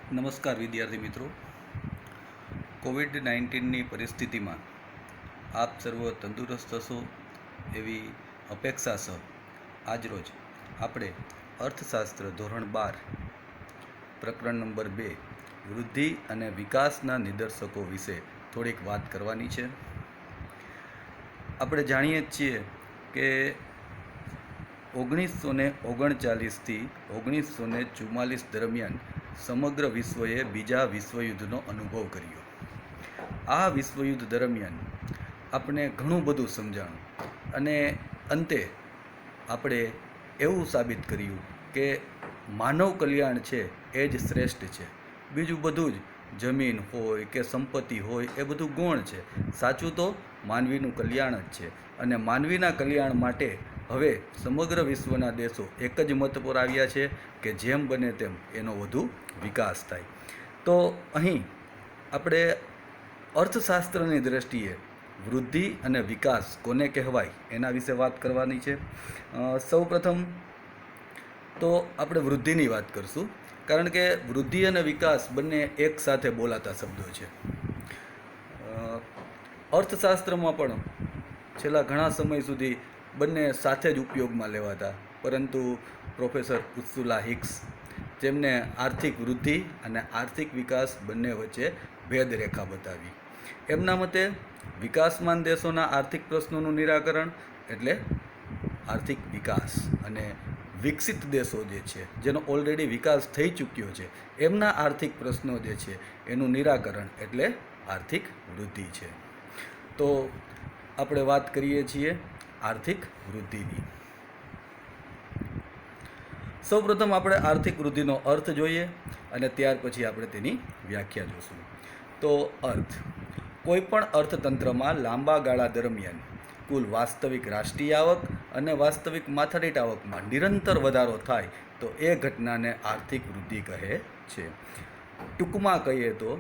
નમસ્કાર વિદ્યાર્થી મિત્રો. કોવિડ-19ની પરિસ્થિતિમાં આપ સર્વ તંદુરસ્ત હશો એવી અપેક્ષા સહ આજરોજ આપણે અર્થશાસ્ત્ર ધોરણ 12 પ્રકરણ નંબર 2 વૃદ્ધિ અને વિકાસના નિદર્શકો વિશે થોડીક વાત કરવાની છે. આપણે જાણીએ જ છીએ કે 1939થી 1944 દરમિયાન સમગ્ર વિશ્વએ બીજા વિશ્વયુદ્ધનો અનુભવ કર્યો. આ વિશ્વયુદ્ધ દરમિયાન આપણે ઘણું બધું સમજાણું અને અંતે આપણે એવું સાબિત કર્યું કે માનવ કલ્યાણ છે એ જ શ્રેષ્ઠ છે. બીજું બધું જ જમીન હોય કે સંપત્તિ હોય એ બધું ગૌણ છે. સાચું તો માનવીનું કલ્યાણ જ છે અને માનવીના કલ્યાણ માટે હવે સમગ્ર વિશ્વના દેશો એક જ મત પર આવ્યા છે કે જેમ બને તેમ એનો વધુ વિકાસ થાય. તો અહીં આપણે અર્થશાસ્ત્રની દૃષ્ટિએ વૃદ્ધિ અને વિકાસ કોને કહેવાય એના વિશે વાત કરવાની છે. સૌપ્રથમ તો આપણે વૃદ્ધિની વાત કરશું, કારણ કે વૃદ્ધિ અને વિકાસ બંને એક સાથે બોલાતા શબ્દો છે. અર્થશાસ્ત્રમાં પણ છેલ્લા ઘણા સમય સુધી બંને સાથે જ ઉપયોગમાં લેવાતા, પરંતુ પ્રોફેસર ઉર્સુલા હિક્સ જેમને આર્થિક વૃદ્ધિ અને આર્થિક વિકાસ બંને વચ્ચે ભેદરેખા બતાવી. એમના મતે વિકાસમાન દેશોના આર્થિક પ્રશ્નોનું નિરાકરણ એટલે આર્થિક વિકાસ અને વિકસિત દેશો જે છે જેનો ઓલરેડી વિકાસ થઈ ચૂક્યો છે એમના આર્થિક પ્રશ્નો જે છે એનું નિરાકરણ એટલે આર્થિક વૃદ્ધિ છે. તો આપણે વાત કરીએ છીએ આર્થિક વૃદ્ધિની. સૌપ્રથમ આપણે આર્થિક વૃદ્ધિનો અર્થ જોઈએ અને ત્યાર પછી આપણે તેની વ્યાખ્યા જોશું. તો અર્થ કોઈપણ અર્થતંત્રમાં લાંબા ગાળા દરમિયાન કુલ વાસ્તવિક રાષ્ટ્રીય આવક અને વાસ્તવિક માથાદીઠ આવકમાં નિરંતર વધારો થાય તો એ ઘટનાને આર્થિક વૃદ્ધિ કહે છે. ટૂંકમાં કહીએ તો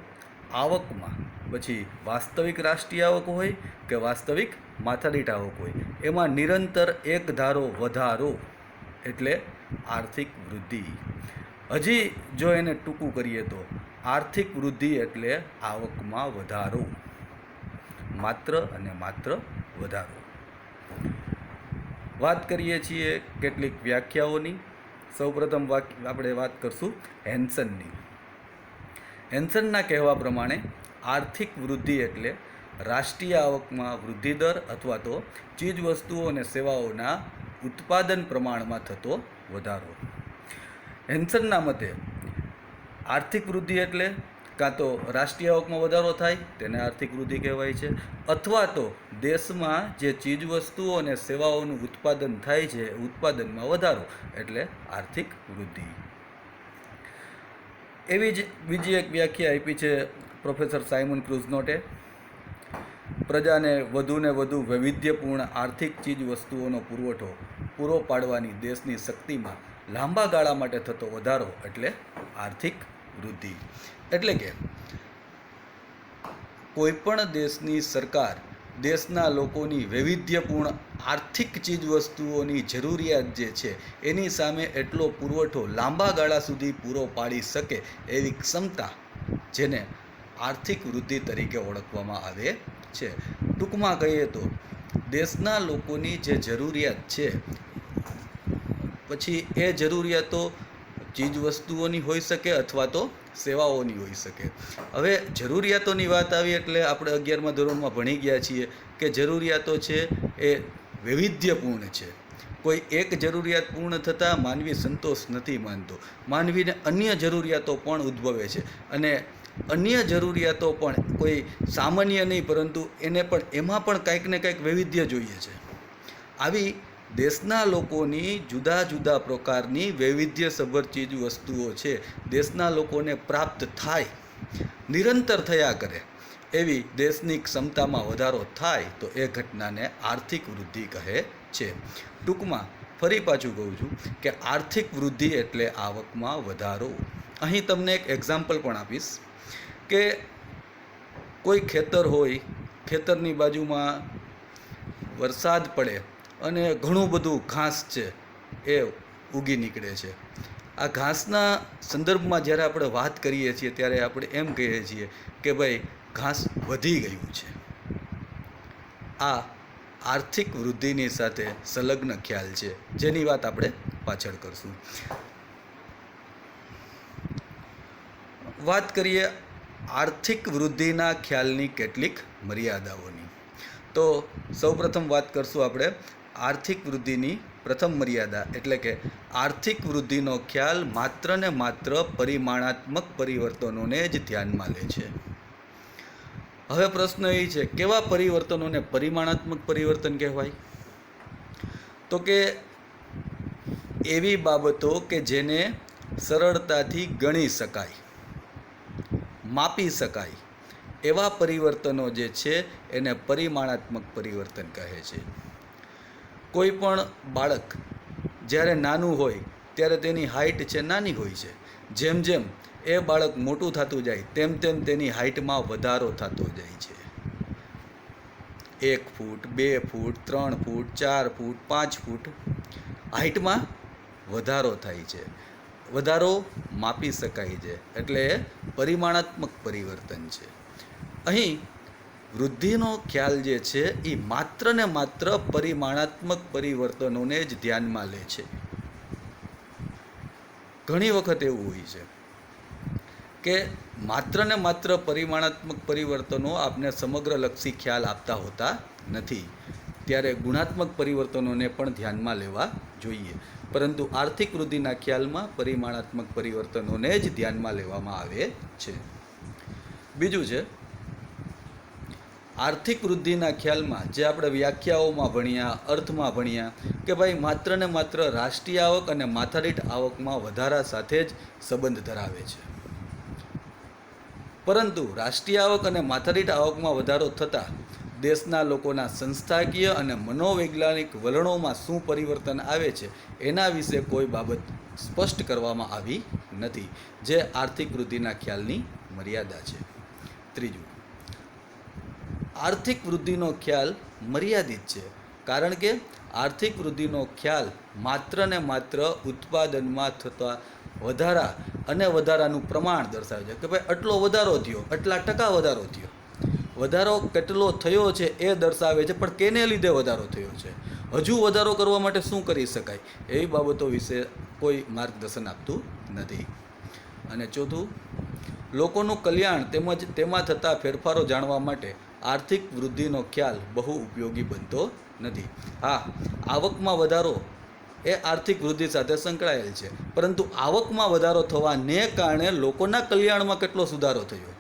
આવકમાં પછી વાસ્તવિક રાષ્ટ્રીય આવક હોય કે વાસ્તવિક માથાદીઠ આવક હોય એમાં નિરંતર એક ધારો વધારો એટલે આર્થિક વૃદ્ધિ. હજી જો એને ટૂંકું કરીએ તો આર્થિક વૃદ્ધિ એટલે આવકમાં વધારો, માત્ર અને માત્ર વધારો. વાત કરીએ છીએ કેટલીક વ્યાખ્યાઓની. સૌપ્રથમ આપણે વાત કરશું હેન્સનની. હેન્સનના કહેવા પ્રમાણે આર્થિક વૃદ્ધિ એટલે રાષ્ટ્રીય આવકમાં વૃદ્ધિ દર અથવા તો ચીજવસ્તુઓ અને સેવાઓના ઉત્પાદન પ્રમાણમાં થતો વધારો. હેન્સનના મતે આર્થિક વૃદ્ધિ એટલે કાં તો રાષ્ટ્રીય આવકમાં વધારો થાય તેને આર્થિક વૃદ્ધિ કહેવાય છે, અથવા તો દેશમાં જે ચીજવસ્તુઓ અને સેવાઓનું ઉત્પાદન થાય છે ઉત્પાદનમાં વધારો એટલે આર્થિક વૃદ્ધિ. એવી જ બીજી એક વ્યાખ્યા આપી છે પ્રોફેસર સાયમન ક્રુઝનોટે. પ્રજાને વધુને વધુ વૈવિધ્યપૂર્ણ આર્થિક ચીજવસ્તુઓનો પુરવઠો પૂરો પાડવાની દેશની શક્તિમાં લાંબા ગાળા માટે થતો વધારો એટલે આર્થિક વૃદ્ધિ. એટલે કે કોઈપણ દેશની સરકાર દેશના લોકોની વૈવિધ્યપૂર્ણ આર્થિક ચીજવસ્તુઓની જરૂરિયાત જે છે એની સામે એટલો પુરવઠો લાંબા ગાળા સુધી પૂરો પાડી શકે એવી ક્ષમતા, જેને આર્થિક વૃદ્ધિ તરીકે ઓળખવામાં આવે છે. ટૂંકમાં કહીએ તો દેશના લોકોની જે જરૂરિયાત છે પછી એ જરૂરિયાતો ચીજવસ્તુઓની હોઈ શકે અથવા તો સેવાઓની હોઈ શકે. હવે જરૂરિયાતોની વાત આવી એટલે આપણે 11મા ધોરણમાં ભણી ગયા છીએ કે જરૂરિયાતો છે એ વૈવિધ્યપૂર્ણ છે. કોઈ એક જરૂરિયાત પૂર્ણ થતાં માનવી સંતોષ નથી માનતો. માનવીને અન્ય જરૂરિયાતો પણ ઉદ્ભવે છે અને અન્ય જરૂરિયાતો પણ કોઈ સામાન્ય નહીં, પરંતુ એને પણ એમાં પણ કંઈક ને કંઈક વૈવિધ્ય જોઈએ છે. આવી દેશના લોકોની જુદા જુદા પ્રકારની વૈવિધ્યસભર ચીજ વસ્તુઓ છે દેશના લોકોને પ્રાપ્ત થાય, નિરંતર થયા કરે એવી દેશની ક્ષમતામાં વધારો થાય તો એ ઘટનાને આર્થિક વૃદ્ધિ કહે છે. ટૂંકમાં ફરી પાછું કહું છું કે આર્થિક વૃદ્ધિ એટલે આવકમાં વધારો. અહીં તમને એક એક્ઝામ્પલ પણ આપીશ કે કોઈ ખેતર હોય, ખેતરની બાજુમાં વરસાદ પડે અને ઘણું બધું ઘાસ છે એ ઉગી નીકળે છે. આ ઘાસના સંદર્ભમાં જ્યારે આપણે વાત કરીએ છીએ ત્યારે આપણે એમ કહીએ છીએ કે ભાઈ ઘાસ વધી ગયું છે. આ આર્થિક વૃદ્ધિની સાથે સંલગ્ન ખ્યાલ છે, જેની વાત આપણે પાછળ કરશું. વાત કરીએ આર્થિક વૃદ્ધિના ખ્યાલની કેટલીક મર્યાદાઓની. તો સૌપ્રથમ વાત કરશું આપણે આર્થિક વૃદ્ધિની પ્રથમ મર્યાદા, એટલે કે આર્થિક વૃદ્ધિનો ખ્યાલ માત્ર ને માત્ર પરિમાણાત્મક પરિવર્તનોને જ ધ્યાનમાં લે છે. હવે પ્રશ્ન એ છે, કેવા પરિવર્તનોને પરિમાણાત્મક પરિવર્તન કહેવાય? તો કે એવી બાબતો કે જેને સરળતાથી ગણી શકાય, માપી શકાય, એવા પરિવર્તનો જે છે એને પરિમાણાત્મક પરિવર્તન કહે છે. કોઈ પણ બાળક જ્યારે નાનું હોય ત્યારે તેની હાઇટ છે નાની હોય છે. જેમ જેમ એ બાળક મોટું થતું જાય તેમ તેમ તેની હાઇટમાં વધારો થતો જાય છે. 1 ફૂટ, 2 ફૂટ, 3 ફૂટ, 4 ફૂટ, 5 ફૂટ હાઇટમાં વધારો થાય છે. વધારો માપી શકાય છે, એટલે પરિમાણાત્મક પરિવર્તન છે. અહીં વૃદ્ધિનો ખ્યાલ જે છે એ માત્ર ને માત્ર પરિમાણાત્મક પરિવર્તનોને જ ધ્યાનમાં લે છે. ઘણી વખત એવું હોય છે કે માત્ર ને માત્ર પરિમાણાત્મક પરિવર્તનો આપને સમગ્રલક્ષી ખ્યાલ આપતા હોતા નથી, ત્યારે ગુણાત્મક પરિવર્તનોને પણ ધ્યાનમાં લેવા જોઈએ. પરંતુ આર્થિક વૃદ્ધિના ખ્યાલમાં પરિમાણાત્મક પરિવર્તનોને જ ધ્યાનમાં લેવામાં આવે છે. બીજું છે આર્થિક વૃદ્ધિના ખ્યાલમાં જે આપણે વ્યાખ્યાઓમાં ભણ્યા, અર્થમાં ભણ્યા કે ભાઈ માત્ર ને માત્ર રાષ્ટ્રીય આવક અને માથાદીઠ આવકમાં વધારા સાથે જ સંબંધ ધરાવે છે. પરંતુ રાષ્ટ્રીય આવક અને માથાદીઠ આવકમાં વધારો થતાં દેશના લોકોના સંસ્થાકીય અને મનોવૈજ્ઞાનિક વલણોમાં શું પરિવર્તન આવે છે એના વિશે કોઈ બાબત સ્પષ્ટ કરવામાં આવી નથી, જે આર્થિક વૃદ્ધિના ખ્યાલની મર્યાદા છે. ત્રીજું, આર્થિક વૃદ્ધિનો ખ્યાલ મર્યાદિત છે, કારણ કે આર્થિક વૃદ્ધિનો ખ્યાલ માત્ર ને માત્ર ઉત્પાદનમાં થતા વધારા અને વધારાનું પ્રમાણ દર્શાવે છે કે ભાઈ આટલો વધારો થયો, આટલા ટકા વધારો થયો. વધારો કેટલો થયો છે એ દર્શાવે છે, પણ કેને લીધે વધારો થયો છે, હજુ વધારો કરવા માટે શું કરી શકાય, એવી બાબતો વિશે કોઈ માર્ગદર્શન આપતું નથી. અને ચોથું, લોકોનું કલ્યાણ તેમજ તેમાં થતા ફેરફારો જાણવા માટે આર્થિક વૃદ્ધિનો ખ્યાલ બહુ ઉપયોગી બનતો નથી. હા, આવકમાં વધારો એ આર્થિક વૃદ્ધિ સાથે સંકળાયેલ છે, પરંતુ આવકમાં વધારો થવાને કારણે લોકોના કલ્યાણમાં કેટલો સુધારો થયો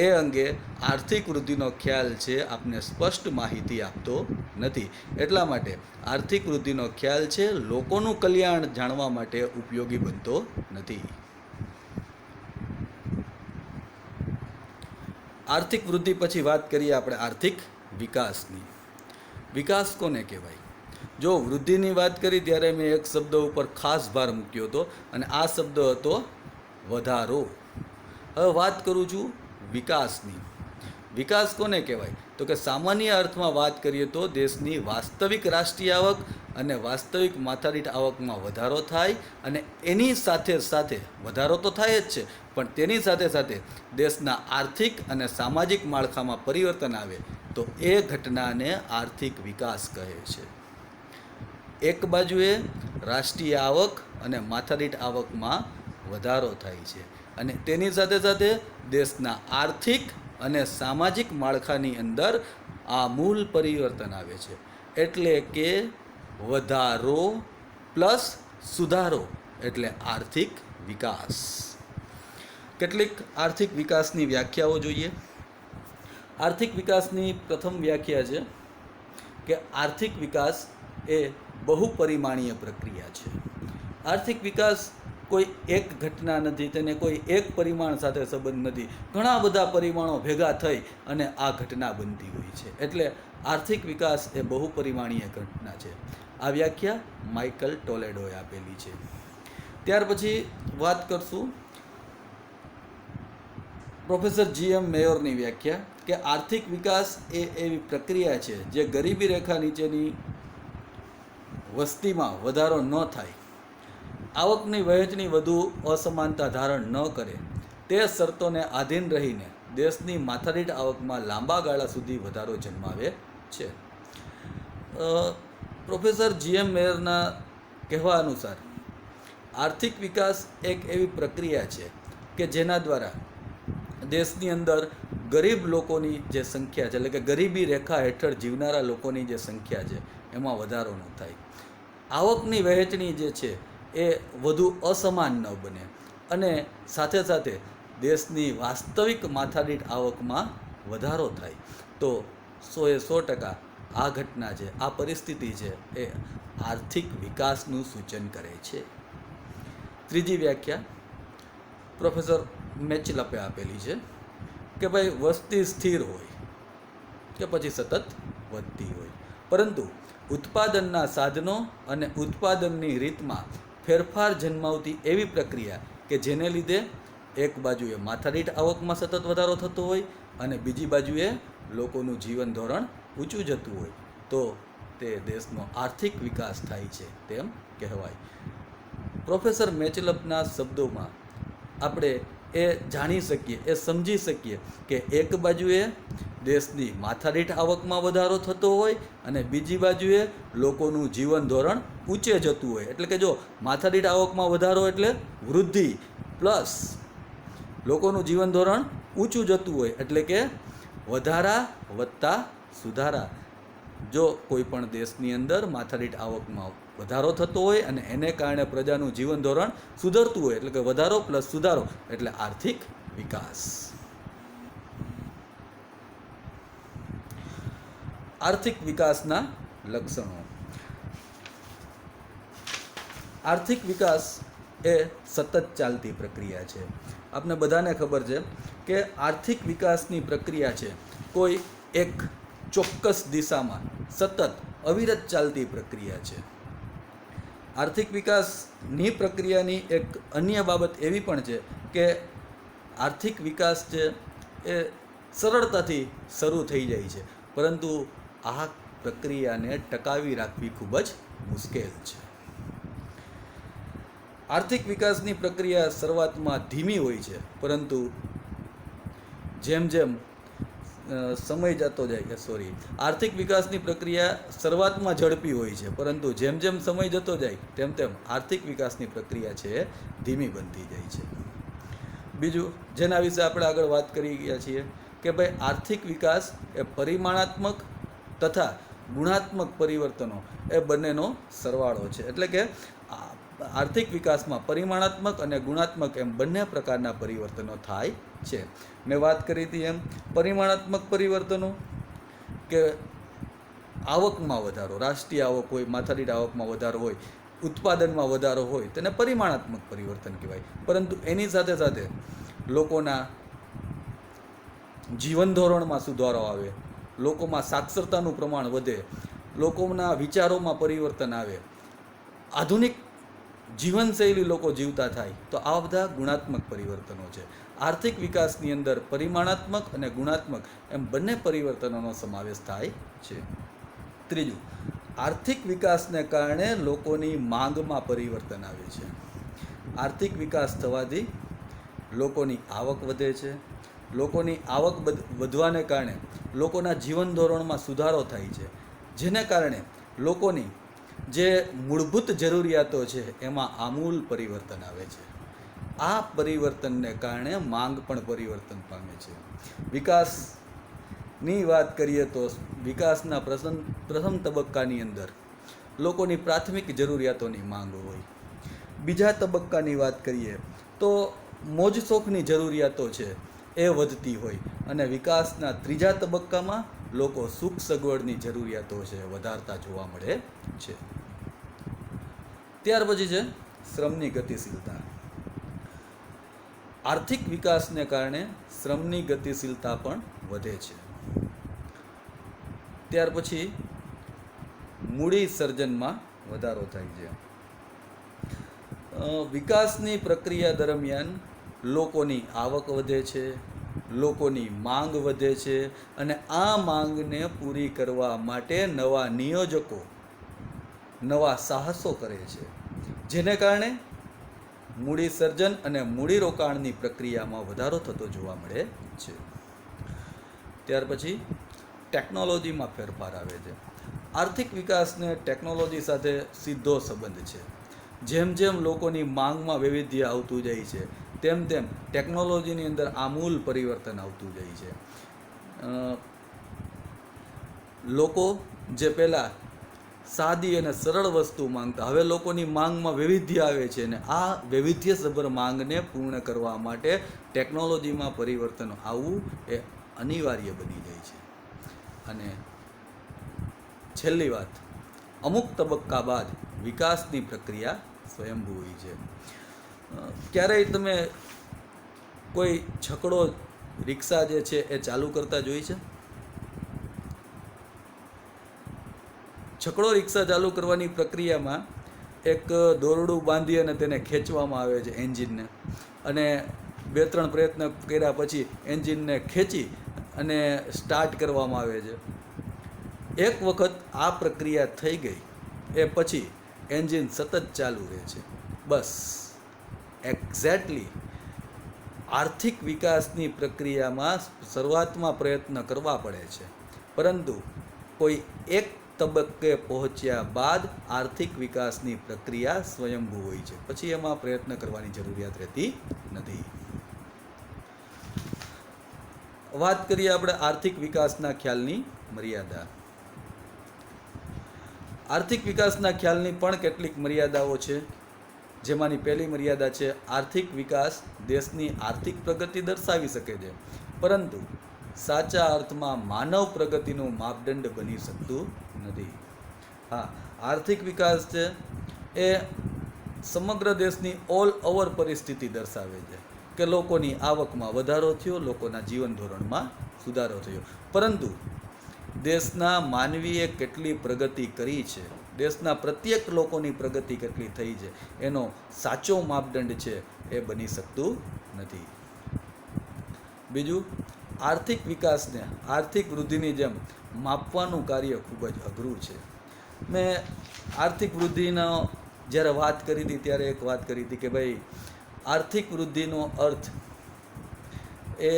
એ અંગે આર્થિક વૃદ્ધિનો ખ્યાલ છે આપને સ્પષ્ટ માહિતી આપતો નથી. એટલા માટે આર્થિક વૃદ્ધિનો ખ્યાલ છે લોકોનું કલ્યાણ જાણવા માટે ઉપયોગી બનતો નથી. આર્થિક વૃદ્ધિ પછી વાત કરીએ આપણે આર્થિક વિકાસની. વિકાસ કોને કહેવાય? જો વૃદ્ધિની વાત કરી ત્યારે મેં એક શબ્દ ઉપર ખાસ ભાર મૂક્યો હતો, અને આ શબ્દ હતો વધારો. હવે વાત કરું છું વિકાસની. વિકાસ કોને કહેવાય? તો કે સામાન્ય અર્થમાં વાત કરીએ તો દેશની વાસ્તવિક રાષ્ટ્રીય આવક અને વાસ્તવિક માથાદીઠ આવકમાં વધારો થાય, અને એની સાથે સાથે વધારો તો થાય જ છે, પણ તેની સાથે સાથે દેશના આર્થિક અને સામાજિક માળખામાં પરિવર્તન આવે તો એ ઘટનાને આર્થિક વિકાસ કહે છે. એક બાજુએ રાષ્ટ્રીય આવક અને માથાદીઠ આવકમાં વધારો થાય છે, અને તેની સાથે સાથે દેશના આર્થિક અને સામાજિક માળખાની અંદર આમૂલ પરિવર્તન આવે છે. એટલે કે વધારો પ્લસ સુધારો એટલે આર્થિક વિકાસ. કેટલીક આર્થિક વિકાસની વ્યાખ્યાઓ જોઈએ. આર્થિક વિકાસની પ્રથમ વ્યાખ્યા છે કે આર્થિક વિકાસ એ બહુપરિમાણીય પ્રક્રિયા છે. આર્થિક વિકાસ કોઈ એક ઘટના નથી, તેને કોઈ એક પરિમાણ સાથે સંબંધ નથી, ઘણા બધા પરિમાણો ભેગા થઈ અને આ ઘટના બનતી હોય છે. એટલે આર્થિક વિકાસ એ બહુપરિમાણીય ઘટના છે. આ વ્યાખ્યા માઇકલ ટોલેડોએ આપેલી છે. ત્યાર પછી વાત કરશું પ્રોફેસર G.M. મેયોરની વ્યાખ્યા કે આર્થિક વિકાસ એ એવી પ્રક્રિયા છે જે ગરીબી રેખા નીચેની વસ્તીમાં વધારો ન થાય આવકની વહેંચણી વધુ અસમાનતા ધારણ ન કરે તે શરતોને આધીન રહીને દેશની માથાદીઠ આવકમાં લાંબા ગાળા સુધી વધારો જન્માવે છે. પ્રોફેસર GM મેયરના કહેવા અનુસાર આર્થિક વિકાસ એક એવી પ્રક્રિયા છે કે જેના દ્વારા દેશની અંદર ગરીબ લોકોની જે સંખ્યા છે, એટલે કે ગરીબી રેખા હેઠળ જીવનારા લોકોની જે સંખ્યા છે એમાં વધારો ન થાય, આવકની વહેંચણી જે છે એ વધુ અસમાન ન બને અને સાથે સાથે દેશની વાસ્તવિક માથાદીઠ આવકમાં વધારો થાય, તો 100% આ ઘટના છે, આ પરિસ્થિતિ છે એ આર્થિક વિકાસનું સૂચન કરે છે. ત્રીજી વ્યાખ્યા પ્રોફેસર મેચલપે આપેલી છે કે ભાઈ વસ્તી સ્થિર હોય કે પછી સતત વધતી હોય, પરંતુ ઉત્પાદનના સાધનો અને ઉત્પાદનની રીતમાં ફેરફાર જન્માવતી એવી પ્રક્રિયા કે જેને લીધે એક બાજુએ માથાદીઠ આવકમાં સતત વધારો થતો હોય અને બીજી બાજુએ લોકોનું જીવન ધોરણ ઊંચું જતું હોય, તો તે દેશનો આર્થિક વિકાસ થાય છે તેમ કહેવાય. પ્રોફેસર મેચલપના શબ્દોમાં આપણે એ જાણી શકીએ, એ સમજી શકીએ કે એક બાજુએ દેશની માથાદીઠ આવકમાં વધારો થતો હોય અને બીજી બાજુએ લોકોનું જીવન ધોરણ ઊંચે જતું હોય. એટલે કે જો માથાદીઠ આવકમાં વધારો એટલે વૃદ્ધિ પ્લસ લોકોનું જીવન ધોરણ ઊંચું જતું હોય, એટલે કે વધારા વત્તા સુધારા. જો કોઈ પણ દેશની અંદર માથાદીઠ આવકમાં વધારો થતો હોય અને એને કારણે પ્રજાનું જીવન ધોરણ સુધરતું હોય, એટલે કે વધારો પ્લસ સુધારો એટલે આર્થિક વિકાસ. આર્થિક વિકાસના લક્ષણો. આર્થિક વિકાસ એ સતત ચાલતી પ્રક્રિયા છે. આપને બધાને ખબર છે કે આર્થિક વિકાસની પ્રક્રિયા છે કોઈ એક ચોક્કસ દિશામાં સતત અવિરત ચાલતી પ્રક્રિયા છે. આર્થિક વિકાસની પ્રક્રિયાની એક અન્ય બાબત એવી પણ છે કે આર્થિક વિકાસ છે એ સરળતાથી શરૂ થઈ જાય છે, પરંતુ આ પ્રક્રિયાને ટકાવી રાખવી ખૂબ જ મુશ્કેલ છે. આર્થિક વિકાસની પ્રક્રિયા શરૂઆતમાં ધીમી હોય છે, પરંતુ જેમ જેમ સમય જતો જાય આર્થિક વિકાસની પ્રક્રિયા શરૂઆતમાં ઝડપી હોય છે, પરંતુ જેમ જેમ સમય જતો જાય તેમ તેમ આર્થિક વિકાસની પ્રક્રિયા છે એ ધીમી બનતી જાય છે. બીજું જેના વિશે આપણે આગળ વાત કરી ગયા છીએ કે ભાઈ આર્થિક વિકાસ એ પરિમાણાત્મક તથા ગુણાત્મક પરિવર્તનો એ બંનેનો સરવાળો છે. એટલે કે આર્થિક વિકાસમાં પરિમાણાત્મક અને ગુણાત્મક એમ બંને પ્રકારના પરિવર્તનો થાય છે. મેં વાત કરી હતી એમ પરિમાણાત્મક પરિવર્તનો કે આવકમાં વધારો, રાષ્ટ્રીય આવક હોય, માથાદીઠ આવકમાં વધારો હોય, ઉત્પાદનમાં વધારો હોય, તેને પરિમાણાત્મક પરિવર્તન કહેવાય. પરંતુ એની સાથે સાથે લોકોના જીવન ધોરણમાં સુધારો આવે, લોકોમાં સાક્ષરતાનું પ્રમાણ વધે, લોકોના વિચારોમાં પરિવર્તન આવે, આધુનિક જીવનશૈલી લોકો જીવતા થાય, તો આ બધા ગુણાત્મક પરિવર્તનો છે. આર્થિક વિકાસની અંદર પરિમાણાત્મક અને ગુણાત્મક એમ બંને પરિવર્તનોનો સમાવેશ થાય છે. ત્રીજું, આર્થિક વિકાસને કારણે લોકોની માંગમાં પરિવર્તન આવે છે. આર્થિક વિકાસ થવાથી લોકોની આવક વધે છે. લોકોની આવક વધવાને કારણે લોકોના જીવન ધોરણમાં સુધારો થાય છે, જેને કારણે લોકોની જે મૂળભૂત જરૂરિયાતો છે એમાં આમૂલ પરિવર્તન આવે છે. આ પરિવર્તનને કારણે માંગ પણ પરિવર્તન પામે છે. વિકાસની વાત કરીએ તો વિકાસના પ્રથમ તબક્કાની અંદર લોકોની પ્રાથમિક જરૂરિયાતોની માંગ હોય. બીજા તબક્કાની વાત કરીએ તો મોજ શોખની જરૂરિયાતો છે એ વધતી હોય, અને વિકાસના ત્રીજા તબક્કામાં લોકો સુખ સગવડની જરૂરિયાતો છે વધારતા જોવા મળે છે. ત્યાર પછી છે શ્રમની ગતિશીલતા. આર્થિક વિકાસને કારણે શ્રમની ગતિશીલતા પણ વધે છે. ત્યાર પછી મૂડી સર્જનમાં વધારો થાય છે. વિકાસની પ્રક્રિયા દરમિયાન લોકોની આવક વધે છે, લોકોની માંગ વધે છે, અને આ માંગને પૂરી કરવા માટે નવા નિયોજકો નવા સાહસો કરે છે, જેને કારણે મૂડી સર્જન અને મૂડીરોકાણની પ્રક્રિયામાં વધારો થતો જોવા મળે છે. ત્યાર પછી ટેકનોલોજીમાં ફેરફાર આવે છે. આર્થિક વિકાસને ટેકનોલોજી સાથે સીધો સંબંધ છે. જેમ જેમ લોકોની માંગમાં વૈવિધ્ય આવતું જાય છે તેમ તેમ ટેકનોલોજીની અંદર આમૂલ પરિવર્તન આવતું જાય છે. લોકો જે પહેલાં સાદી અને સરળ વસ્તુ માંગતા, હવે લોકોની માંગમાં વૈવિધ્ય આવે છે અને આ વૈવિધ્યસભર માંગને પૂર્ણ કરવા માટે ટેકનોલોજીમાં પરિવર્તન આવવું એ અનિવાર્ય બની જાય છે. અને છેલ્લી વાત, અમુક તબક્કા બાદ વિકાસની પ્રક્રિયા સ્વયંભૂ હોય છે. ક્યારેય તમે કોઈ છકડો રિક્ષા જે છે એ ચાલુ કરતા જોઈ છે? છકડો રિક્ષા ચાલુ કરવાની પ્રક્રિયામાં એક દોરડું બાંધી અને તેને ખેંચવામાં આવે છે એન્જિનને, અને 2-3 પ્રયત્ન કર્યા પછી એન્જિનને ખેંચી અને સ્ટાર્ટ કરવામાં આવે છે. એક વખત આ પ્રક્રિયા થઈ ગઈ એ પછી એન્જિન સતત ચાલુ રહે છે. બસ એક્ઝેક્ટલી આર્થિક વિકાસની પ્રક્રિયામાં શરૂઆતમાં પ્રયત્ન કરવા પડે છે, પરંતુ કોઈ એક તબક્કે પહોંચ્યા બાદ આર્થિક વિકાસની પ્રક્રિયા સ્વયંભૂ હોય છે, પછી એમાં પ્રયત્ન કરવાની જરૂરિયાત રહેતી નથી. વાત કરીએ આપણે આર્થિક વિકાસના ખ્યાલની મર્યાદા. આર્થિક વિકાસના ખ્યાલની પણ કેટલીક મર્યાદાઓ છે, જેમાંની પહેલી મર્યાદા છે આર્થિક વિકાસ દેશની આર્થિક પ્રગતિ દર્શાવી શકે છે, પરંતુ સાચા અર્થમાં માનવ પ્રગતિનું માપદંડ બની શકતું નથી. હા, આર્થિક વિકાસ છે એ સમગ્ર દેશની ઓલ ઓવર પરિસ્થિતિ દર્શાવે છે કે લોકોની આવકમાં વધારો થયો, લોકોના જીવન ધોરણમાં સુધારો થયો, પરંતુ દેશના માનવીએ કેટલી પ્રગતિ કરી છે, દેશના પ્રત્યેક લોકોની પ્રગતિ કેટલી થઈ છે, એનો સાચો માપદંડ છે એ બની શકતું નથી. બીજું, આર્થિક વિકાસને આર્થિક વૃદ્ધિની જેમ માપવાનું કાર્ય ખૂબ જ અઘરું છે. મેં આર્થિક વૃદ્ધિનો જ્યારે વાત કરી હતી ત્યારે એક વાત કરી હતી કે ભાઈ આર્થિક વૃદ્ધિનો અર્થ એ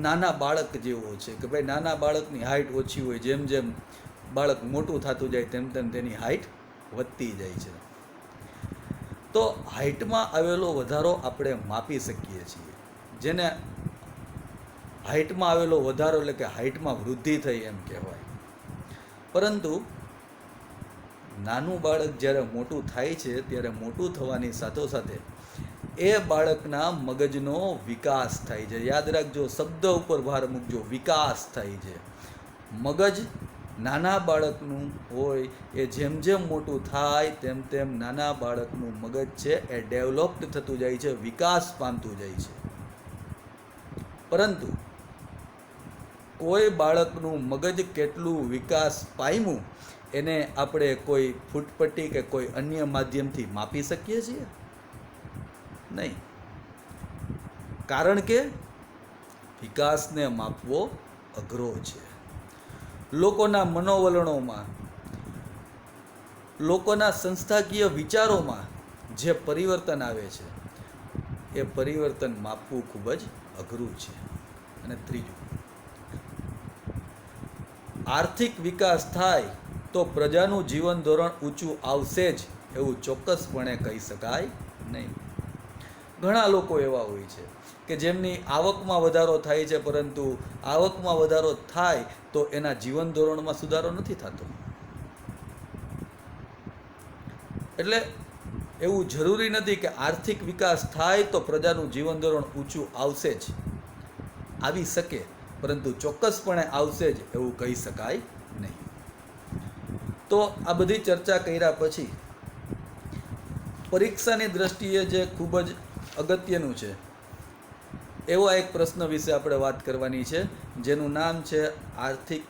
નાના બાળક જેવો છે કે ભાઈ નાના બાળકની હાઇટ ઓછી હોય, જેમ જેમ બાળક મોટું થતું જાય તેમ તેમ તેની હાઇટ વધતી જાય છે. તો હાઇટમાં આવેલો વધારો આપણે માપી શકીએ છીએ, જેને હાઇટમાં આવેલો વધારો એટલે કે હાઇટમાં વૃદ્ધિ થઈ એમ કહેવાય. પરંતુ નાનું બાળક જ્યારે મોટું થાય છે ત્યારે મોટું થવાની સાથોસાથે એ બાળકના મગજનો વિકાસ થાય છે. યાદ રાખજો, શબ્દ ઉપર ભાર મૂકજો, વિકાસ થાય છે. મગજ નાના બાળકનું હોય એ જેમ જેમ મોટું થાય તેમ તેમ નાના બાળકનું મગજ છે એ ડેવલપ્ડ થતું જાય છે, વિકાસ પામતું જાય છે. પરંતુ કોઈ બાળકનું મગજ કેટલું વિકાસ પામ્યું એને આપણે કોઈ ફૂટપટ્ટી કે કોઈ અન્ય માધ્યમથી માપી શકીએ છીએ? નહીં. કારણ કે વિકાસને માપવો અઘરો છે. લોકોના મનોવલણોમાં, લોકોના સંસ્થાકીય વિચારોમાં જે પરિવર્તન આવે છે એ પરિવર્તન માપવું ખૂબ જ અઘરું છે. અને ત્રીજું, આર્થિક વિકાસ થાય તો પ્રજાનું જીવન ધોરણ ઊંચું આવશે જ એવું ચોક્કસપણે કહી શકાય નહીં. ઘણા લોકો એવા હોય છે કે જેમની આવકમાં વધારો થાય છે, પરંતુ આવકમાં વધારો થાય તો એના જીવન ધોરણમાં સુધારો નથી થતો. એટલે એવું જરૂરી નથી કે આર્થિક વિકાસ થાય તો પ્રજાનું જીવન ધોરણ ઊંચું આવશે જ. આવી શકે, પરંતુ ચોક્કસપણે આવશે જ એવું કહી શકાય નહીં. તો આ બધી ચર્ચા કર્યા પછી પરીક્ષાની દ્રષ્ટિએ જે ખૂબ જ અગત્યનું છે એવા એક પ્રશ્ન વિશે આપણે વાત કરવાની છે, જેનું નામ છે આર્થિક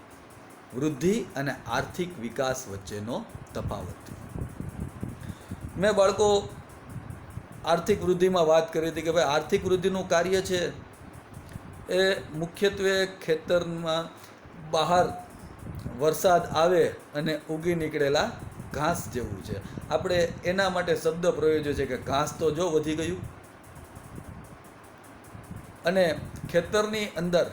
વૃદ્ધિ અને આર્થિક વિકાસ વચ્ચેનો તફાવત. મેં બાળકો આર્થિક વૃદ્ધિમાં વાત કરી હતી કે ભાઈ આર્થિક વૃદ્ધિનું કાર્ય છે એ મુખ્યત્વે ખેતરમાં બહાર વરસાદ આવે અને ઉગી નીકળેલા ઘાસ જેવું છે. આપણે એના માટે શબ્દ પ્રયોજ્યો છે કે ઘાસ તો જો વધી ગયું. અને ખેતરની અંદર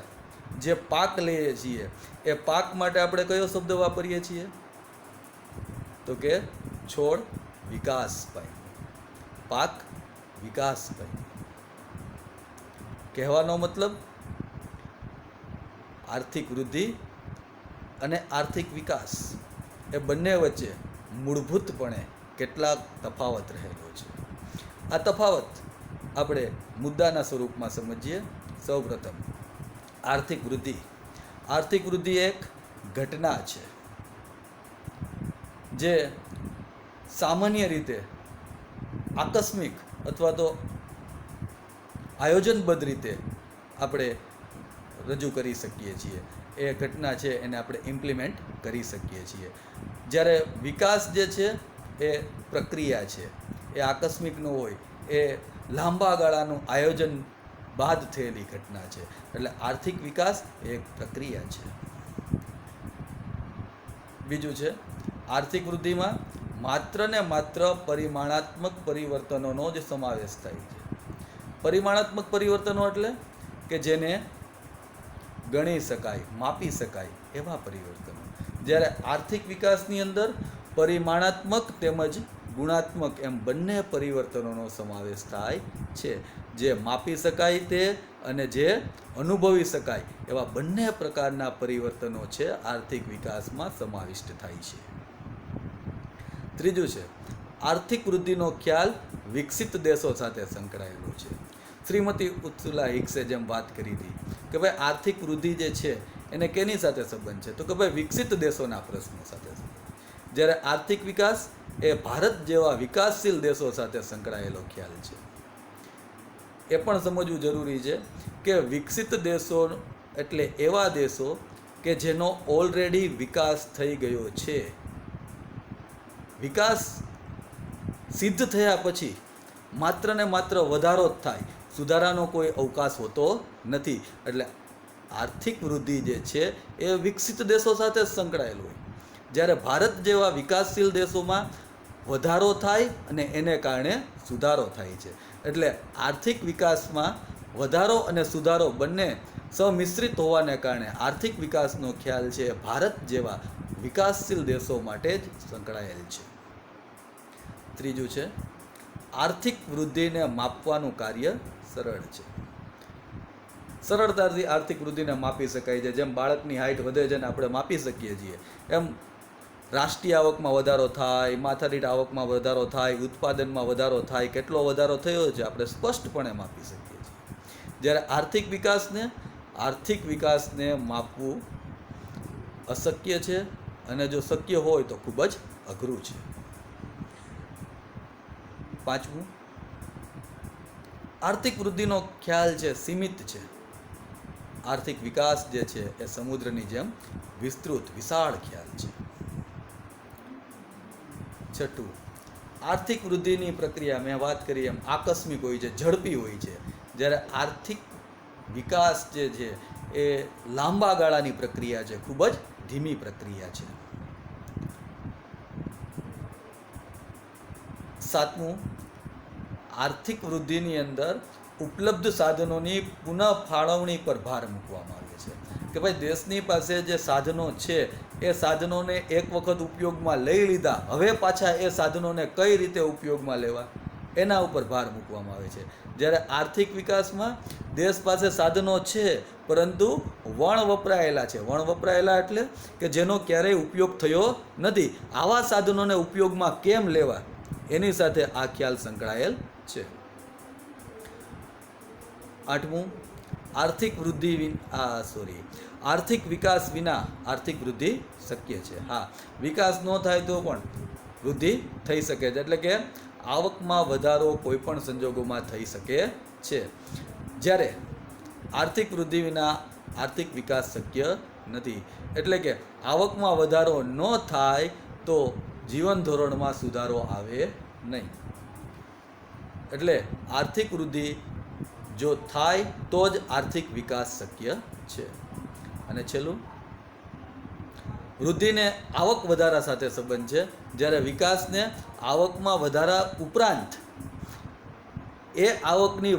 જે પાક લઈએ છીએ એ પાક માટે આપણે કયો શબ્દ વાપરીએ છીએ? તો કે છોડ વિકાસ પામે, પાક વિકાસ પામે. કહેવાનો મતલબ આર્થિક વૃદ્ધિ અને આર્થિક વિકાસ એ બંને વચ્ચે મૂળભૂતપણે કેટલાક તફાવત રહેલો છે. આ તફાવત આપણે મુદ્દાના સ્વરૂપમાં સમજીએ. સૌપ્રથમ આર્થિક વૃદ્ધિ. આર્થિક વૃદ્ધિ એક ઘટના છે જે સામાન્ય રીતે આકસ્મિક અથવા તો આયોજનબદ્ધ રીતે આપણે રજૂ કરી શકીએ છીએ. એ ઘટના છે એને આપણે ઇમ્પ્લિમેન્ટ કરી શકીએ છીએ. જ્યારે વિકાસ જે છે એ પ્રક્રિયા છે, એ આકસ્મિક ન હોય, એ લાંબા ગાળાનું આયોજન બાદ થયેલી ઘટના છે. એટલે આર્થિક વિકાસ એ એક પ્રક્રિયા છે. બીજું છે આર્થિક વૃદ્ધિમાં માત્ર ને માત્ર પરિમાણાત્મક પરિવર્તનોનો જ સમાવેશ થાય છે. પરિમાણાત્મક પરિવર્તનો એટલે કે જેને ગણી શકાય, માપી શકાય એવા પરિવર્તનો. જ્યારે આર્થિક વિકાસની અંદર પરિમાણાત્મક તેમજ ગુણાત્મક એમ બંને પરિવર્તનોનો સમાવેશ થાય છે. જે માપી શકાય તે અને જે અનુભવી શકાય એવા બંને પ્રકારના પરિવર્તનો છે આર્થિક વિકાસમાં સમાવિષ્ટ થાય છે. ત્રીજું છે આર્થિક વૃદ્ધિનો ખ્યાલ વિકસિત દેશો સાથે સંકળાયેલો છે. શ્રીમતી ઉત્સુલા હિક્સે જેમ વાત કરી હતી કે ભાઈ આર્થિક વૃદ્ધિ જે છે એને કેની સાથે સંબંધ છે? તો કે ભાઈ વિકસિત દેશોના પ્રશ્નો સાથે. જ્યારે આર્થિક વિકાસ એ ભારત જેવા વિકાસશીલ દેશો સાથે સંકળાયેલો ખ્યાલ છે. એ પણ સમજવું જરૂરી છે કે વિકસિત દેશો એટલે એવા દેશો કે જેનો ઓલરેડી વિકાસ થઈ ગયો છે. વિકાસ સિદ્ધ થયા પછી માત્ર ને માત્ર વધારો જ થાય, સુધારાનો કોઈ અવકાશ હોતો નથી. એટલે આર્થિક વૃદ્ધિ જે છે એ વિકસિત દેશો સાથે જ સંકળાયેલું હોય. જ્યારે ભારત જેવા વિકાસશીલ દેશોમાં વધારો થાય અને એને કારણે સુધારો થાય છે. એટલે આર્થિક વિકાસમાં વધારો અને સુધારો બંને સમિશ્રિત હોવાને કારણે આર્થિક વિકાસનો ખ્યાલ છે ભારત જેવા વિકાસશીલ દેશો માટે જ સંકળાયેલ છે. ત્રીજું છે આર્થિક વૃદ્ધિને માપવાનું કાર્ય સરળ છે. સરળતાથી આર્થિક વૃદ્ધિને માપી શકાય છે. જેમ બાળકની હાઇટ વધે છે ને આપણે માપી શકીએ છીએ, એમ રાષ્ટ્રીય આવકમાં વધારો થાય, માથાદીઠ આવકમાં વધારો થાય, ઉત્પાદનમાં વધારો થાય, કેટલો વધારો થયો છે આપણે સ્પષ્ટપણે માપી શકીએ છીએ. જ્યારે આર્થિક વિકાસને માપવું અશક્ય છે અને જો શક્ય હોય તો ખૂબ જ અઘરું છે. પાંચમું, આર્થિક વૃદ્ધિનો ખ્યાલ છે સીમિત છે. આર્થિક વિકાસ જે છે એ સમુદ્રની જેમ વિસ્તૃત વિશાળ ખ્યાલ છે. છઠ્ઠું, આર્થિક વૃદ્ધિની પ્રક્રિયા મેં વાત કરી એમ આકસ્મિક હોય છે, ઝડપી હોય છે. જ્યારે આર્થિક વિકાસ જે છે એ લાંબા ગાળાની પ્રક્રિયા છે, ખૂબ જ ધીમી પ્રક્રિયા છે. સાતમું, આર્થિક વૃદ્ધિની અંદર ઉપલબ્ધ સાધનોની પુનઃ ફાળવણી પર ભાર મૂકવામાં આવે છે કે ભાઈ દેશની પાસે જે સાધનો છે એ સાધનોને એક વખત ઉપયોગમાં લઈ લીધા, હવે પાછા એ સાધનોને કઈ રીતે ઉપયોગમાં લેવા એના ઉપર ભાર મૂકવામાં આવે છે. જ્યારે આર્થિક વિકાસમાં દેશ પાસે સાધનો છે પરંતુ વણ વપરાયેલા છે. વણ વપરાયેલા એટલે કે જેનો ક્યારેય ઉપયોગ થયો નથી. આવા સાધનોને ઉપયોગમાં કેમ લેવા એની સાથે આ ખ્યાલ સંકળાયેલ છે. આઠમું, આર્થિક વિકાસ વિના આર્થિક વૃદ્ધિ શક્ય છે. હા, વિકાસ ન થાય તો પણ વૃદ્ધિ થઈ શકે છે. એટલે કે આવકમાં વધારો કોઈ પણ સંજોગોમાં થઈ શકે છે. જ્યારે આર્થિક વૃદ્ધિ વિના આર્થિક વિકાસ શક્ય નથી. એટલે કે આવકમાં વધારો ન થાય તો જીવન ધોરણમાં સુધારો આવે નહીં. એટલે આર્થિક વૃદ્ધિ જો થાય તો જ આર્થિક વિકાસ શક્ય છે. અને છેલ્લું, વૃદ્ધિને આવક વધારા સાથે સંબંધ છે, જ્યારે વિકાસને આવકમાં વધારા ઉપરાંત એ આવકની